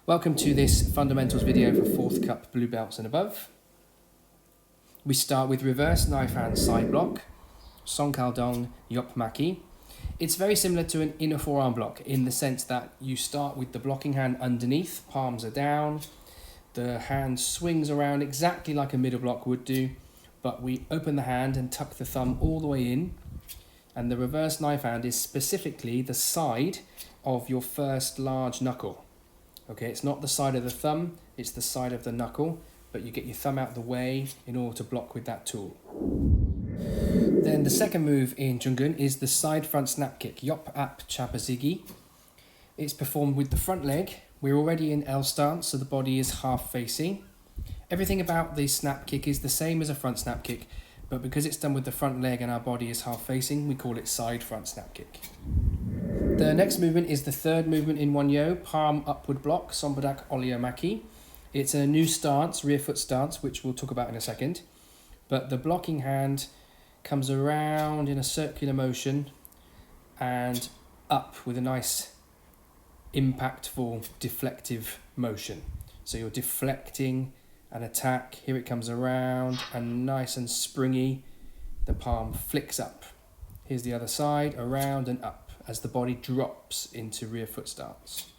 Welcome to this fundamentals video for 4th Kup blue belts and above. We start with reverse knife hand side block, Song Kal Dong Yop Maki. It's very similar to an inner forearm block in the sense that you start with the blocking hand underneath, palms are down, the hand swings around exactly like a middle block would do, but we open the hand and tuck the thumb all the way in, and the reverse knife hand is specifically the side of your first large knuckle. Okay, it's not the side of the thumb, it's the side of the knuckle, but you get your thumb out the way in order to block with that tool. Then the second move in Jungun is the side front snap kick, Yop Ap Chapazigi. It's performed with the front leg. We're already in L stance, so the body is half facing. Everything about the snap kick is the same as a front snap kick, but because it's done with the front leg and our body is half facing, we call it side front snap kick. The next movement is the third movement in Wonyo, palm upward block, Sombadak Olio Maki. It's a new stance, rear foot stance, which we'll talk about in a second. But the blocking hand comes around in a circular motion and up with a nice impactful deflective motion. So you're deflecting an attack, here it comes around and nice and springy, the palm flicks up. Here's the other side, around and up as the body drops into rear foot stance.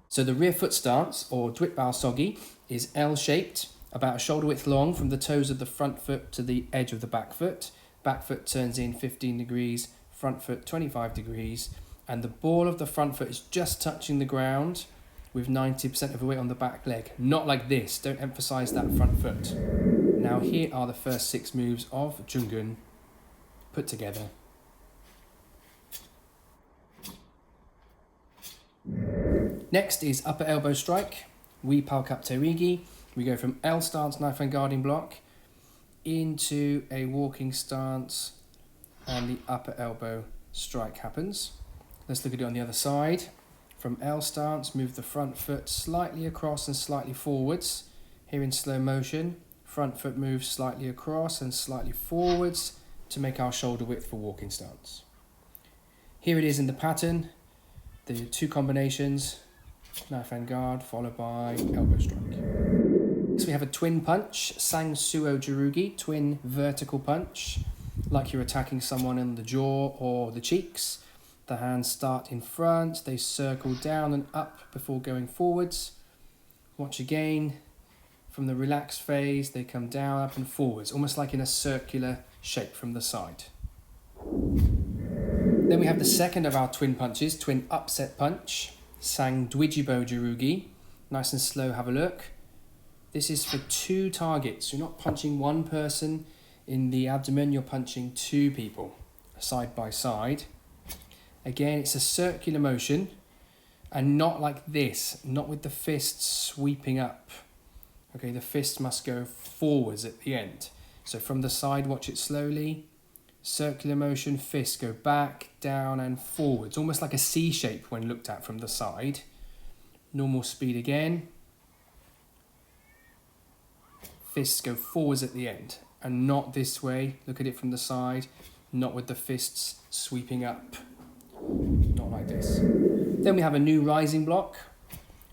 So the rear foot stance, or Dwit Bao Sogi, is L-shaped, about a shoulder width long from the toes of the front foot to the edge of the back foot. Back foot turns in 15 degrees, front foot 25 degrees, and the ball of the front foot is just touching the ground with 90% of the weight on the back leg. Not like this, don't emphasize that front foot. Now here are the first 6 moves of Jungun put together. Next is upper elbow strike, Wee Pao Kap Terigi. We go from L stance knife and guarding block into a walking stance and the upper elbow strike happens. Let's look at it on the other side. From L stance, move the front foot slightly across and slightly forwards. Here in slow motion, front foot moves slightly across and slightly forwards to make our shoulder width for walking stance. Here it is in the pattern, the 2 combinations, knife and guard followed by elbow strike. So we have a twin punch, Sang Suo Jurugi, twin vertical punch, like you're attacking someone in the jaw or the cheeks. The hands start in front, they circle down and up before going forwards. Watch again, from the relaxed phase, they come down, up and forwards, almost like in a circular shape from the side. Then we have the second of our twin punches, twin upset punch, Sang Dwijibo Jurugi. Nice and slow, have a look. This is for 2 targets. You're not punching one person in the abdomen, you're punching 2 people side by side. Again, it's a circular motion and not like this, not with the fists sweeping up. Okay, the fist must go forwards at the end. So from the side, watch it slowly. Circular motion, fists go back, down and forwards, almost like a C shape when looked at from the side. Normal speed again. Fists go forwards at the end and not this way. Look at it from the side, not with the fists sweeping up. Not like this. Then we have a new rising block,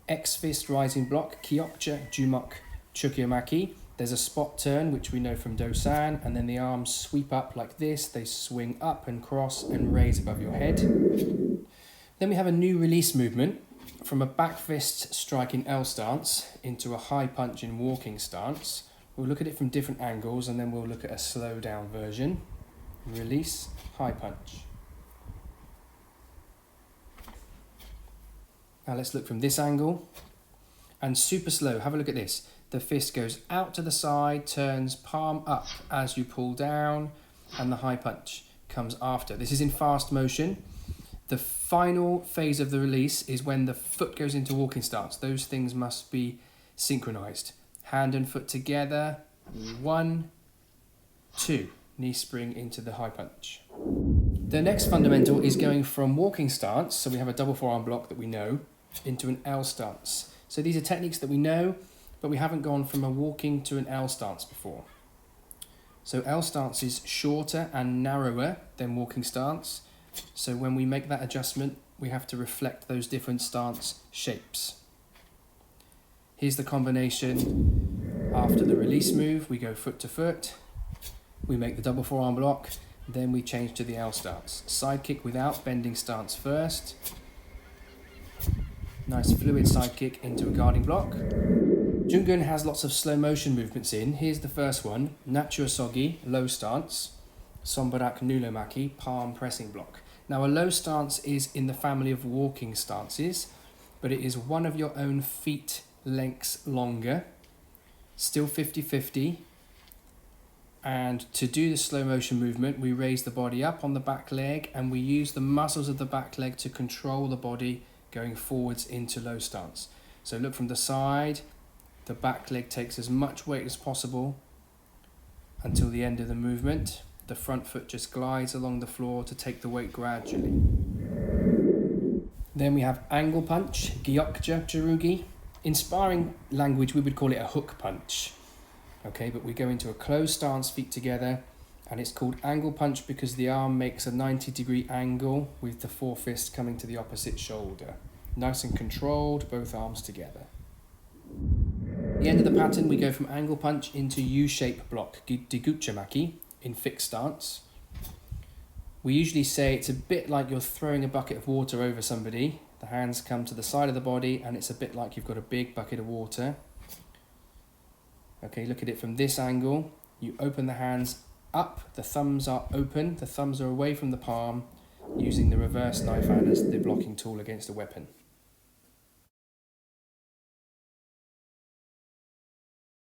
X-fist rising block, Kyokja Jumok Chukyomaki. There's a spot turn, which we know from Dosan, and then the arms sweep up like this. They swing up and cross and raise above your head. Then we have a new release movement from a back fist strike in L stance into a high punch in walking stance. We'll look at it from different angles and then we'll look at a slow down version. Release, high punch. Now let's look from this angle and super slow. Have a look at this. The fist goes out to the side, turns palm up as you pull down, and the high punch comes after. This is in fast motion. The final phase of the release is when the foot goes into walking stance. Those things must be synchronized. Hand and foot together. 1, 2. Knee spring into the high punch. The next fundamental is going from walking stance, so we have a double forearm block that we know, into an L stance. So these are techniques that we know, but we haven't gone from a walking to an L stance before. So L stance is shorter and narrower than walking stance. So when we make that adjustment, we have to reflect those different stance shapes. Here's the combination after the release move. We go foot to foot, we make the double forearm block, then we change to the L stance. Side kick without bending stance first. Nice fluid side kick into a guarding block. Jungun has lots of slow motion movements in. Here's the first one, Nachuasogi, low stance. Sombarak Nulomaki, palm pressing block. Now a low stance is in the family of walking stances, but it is one of your own feet lengths longer, still 50-50. And to do the slow motion movement, we raise the body up on the back leg and we use the muscles of the back leg to control the body going forwards into low stance. So look from the side, the back leg takes as much weight as possible until the end of the movement. The front foot just glides along the floor to take the weight gradually. Then we have angle punch, Gyokja Jarugi. In sparring language, we would call it a hook punch. Okay, but we go into a closed stance, feet together, and it's called angle punch because the arm makes a 90-degree angle with the forefist coming to the opposite shoulder. Nice and controlled, both arms together. At the end of the pattern, we go from angle punch into U-shape block, Diguchamaki, in fixed stance. We usually say it's a bit like you're throwing a bucket of water over somebody. The hands come to the side of the body and it's a bit like you've got a big bucket of water. Okay, look at it from this angle. You open the hands up, the thumbs are open, the thumbs are away from the palm, using the reverse knife hand as the blocking tool against a weapon.